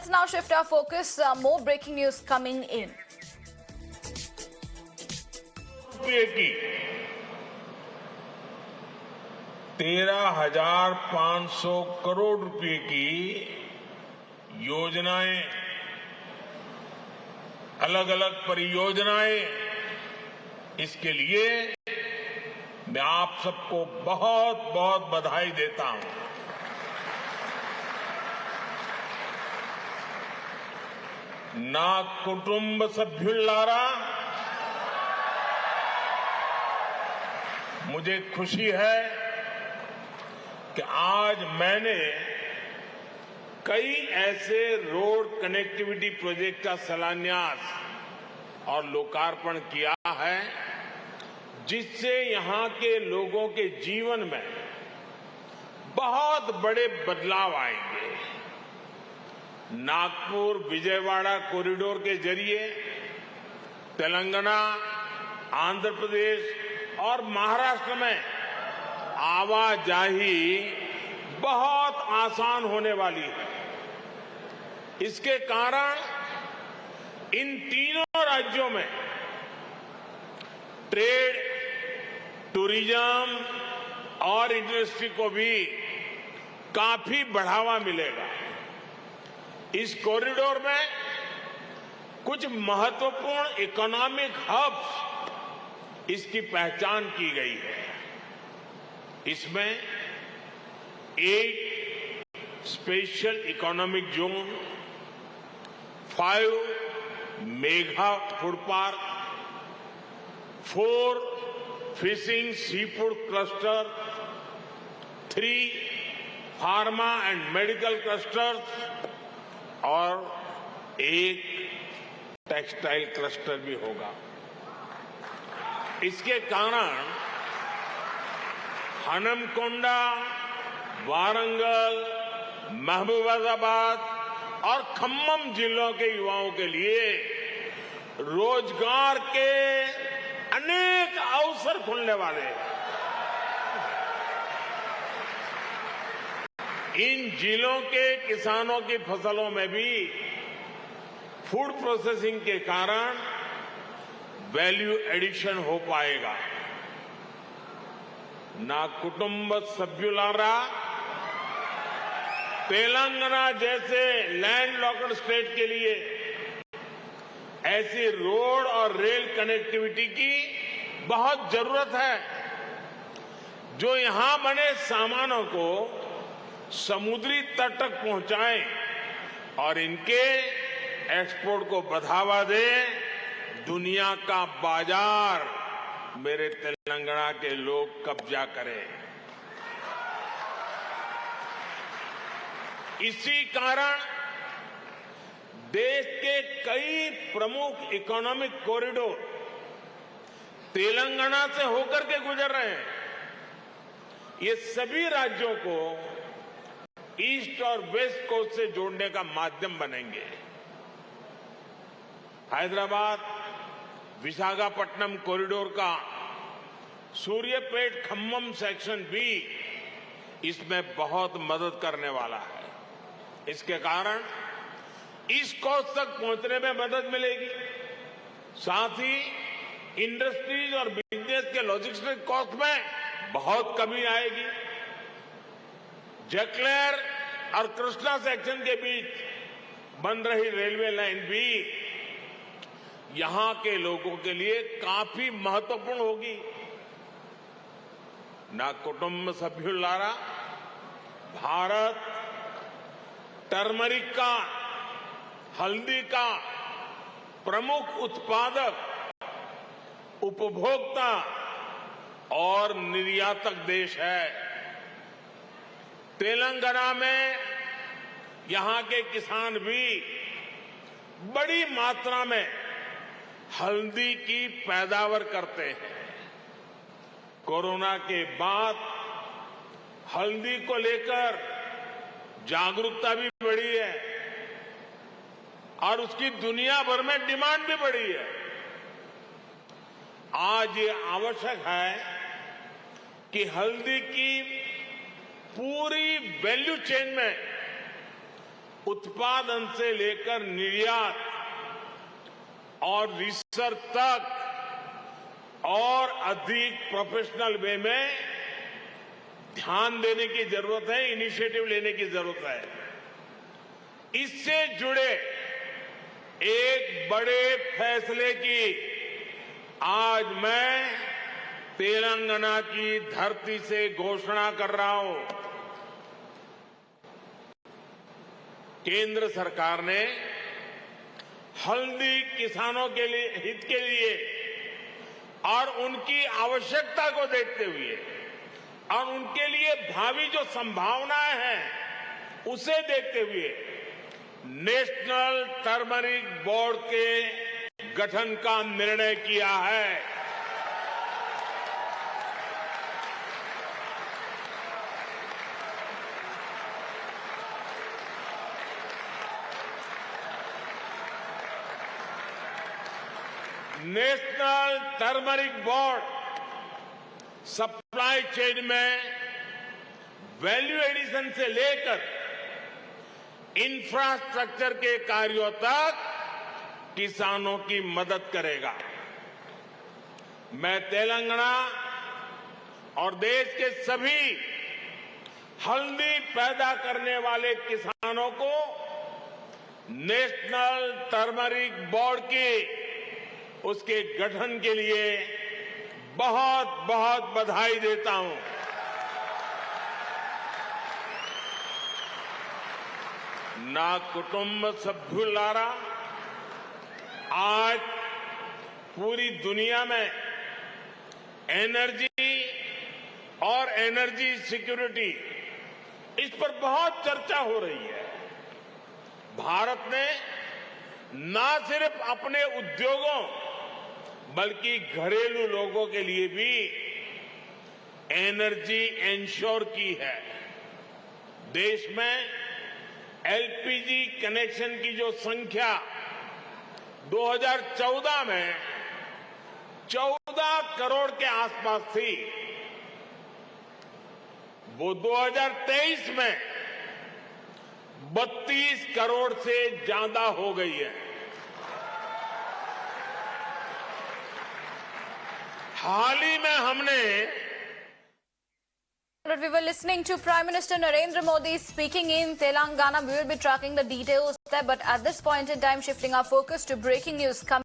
let's now shift our focus. More breaking news coming in. रुपये की 13,500 करोड़ रुपए की योजनाएं, अलग अलग परियोजनाएं, इसके लिए मैं आप सबको बहुत बहुत बधाई देता हूं। ना कुटुंब सभ्युल्लारा, मुझे खुशी है कि आज मैंने कई ऐसे रोड कनेक्टिविटी प्रोजेक्ट का शिलान्यास और लोकार्पण किया है जिससे यहां के लोगों के जीवन में बहुत बड़े बदलाव आएंगे। नागपुर विजयवाड़ा कॉरिडोर के जरिए तेलंगाना, आंध्र प्रदेश और महाराष्ट्र में आवाजाही बहुत आसान होने वाली है। इसके कारण इन तीनों राज्यों में ट्रेड, टूरिज्म और इंडस्ट्री को भी काफी बढ़ावा मिलेगा। इस कॉरिडोर में कुछ महत्वपूर्ण इकोनॉमिक हब्स इसकी पहचान की गई है। इसमें 8 special economic zone, 5 mega food park, 4 fishing sea food cluster, 3 pharma and medical clusters और 1 टेक्सटाइल क्लस्टर भी होगा। इसके कारण हनमकोंडा, वारंगल, महबूबाबाद और खम्मम जिलों के युवाओं के लिए रोजगार के अनेक अवसर खुलने वाले हैं। इन जिलों के किसानों की फसलों में भी फूड प्रोसेसिंग के कारण वैल्यू एडिशन हो पाएगा। ना कुटुंब सभ्युलारा, तेलंगाना जैसे लैंड लॉक्ड स्टेट के लिए ऐसी रोड और रेल कनेक्टिविटी की बहुत जरूरत है जो यहां बने सामानों को समुद्री तट तक पहुंचाएं और इनके एक्सपोर्ट को बढ़ावा दे। दुनिया का बाजार मेरे तेलंगाना के लोग कब्जा करें। इसी कारण देश के कई प्रमुख इकोनॉमिक कॉरिडोर तेलंगाना से होकर के गुजर रहे हैं। ये सभी राज्यों को ईस्ट और वेस्ट कोस्ट से जोड़ने का माध्यम बनेंगे। हैदराबाद विशाखापट्टनम कॉरिडोर का सूर्यपेट खम्मम सेक्शन भी इसमें बहुत मदद करने वाला है। इसके कारण ईस्ट कोस्ट तक पहुंचने में मदद मिलेगी, साथ ही इंडस्ट्रीज और बिजनेस के लॉजिस्टिक कॉस्ट में बहुत कमी आएगी। जकलेर और कृष्णा सेक्शन के बीच बन रही रेलवे लाइन भी यहां के लोगों के लिए काफी महत्वपूर्ण होगी। ना कुटुंब सभ्युलारा, भारत टर्मरिक का, हल्दी का प्रमुख उत्पादक, उपभोक्ता और निर्यातक देश है। तेलंगाना में यहां के किसान भी बड़ी मात्रा में हल्दी की पैदावार करते हैं। कोरोना के बाद हल्दी को लेकर जागरूकता भी बढ़ी है और उसकी दुनिया भर में डिमांड भी बढ़ी है। आज ये आवश्यक है कि हल्दी की पूरी वैल्यू चेन में उत्पादन से लेकर निर्यात और रिसर्च तक और अधिक प्रोफेशनल वे में ध्यान देने की जरूरत है, इनिशिएटिव लेने की जरूरत है। इससे जुड़े एक बड़े फैसले की आज मैं तेलंगाना की धरती से घोषणा कर रहा हूं। केंद्र सरकार ने हल्दी किसानों के लिए हित के लिए और उनकी आवश्यकता को देखते हुए और उनके लिए भावी जो संभावनाएं हैं उसे देखते हुए नेशनल टर्मरिक बोर्ड के गठन का निर्णय किया है। National turmeric board supply chain में वैल्यू एडिशन से लेकर इंफ्रास्ट्रक्चर के कार्यों तक किसानों की मदद करेगा। मैं तेलंगाना और देश के सभी हल्दी पैदा करने वाले किसानों को नेशनल टर्मरिक बोर्ड की उसके गठन के लिए बहुत बहुत बधाई देता हूं। నా కుటుంబ సభ్యులారా, आज पूरी दुनिया में एनर्जी और एनर्जी सिक्योरिटी इस पर बहुत चर्चा हो रही है। भारत ने न सिर्फ अपने उद्योगों बल्कि घरेलू लोगों के लिए भी एनर्जी इंश्योर की है। देश में एलपीजी कनेक्शन की जो संख्या 2014 में 14 करोड़ के आसपास थी, वो 2023 में 32 करोड़ से ज्यादा हो गई है। हाल ही में हमने We were listening to Prime Minister Narendra Modi speaking in Telangana. We will be tracking the details there, but at this point in time, shifting our focus to breaking news coming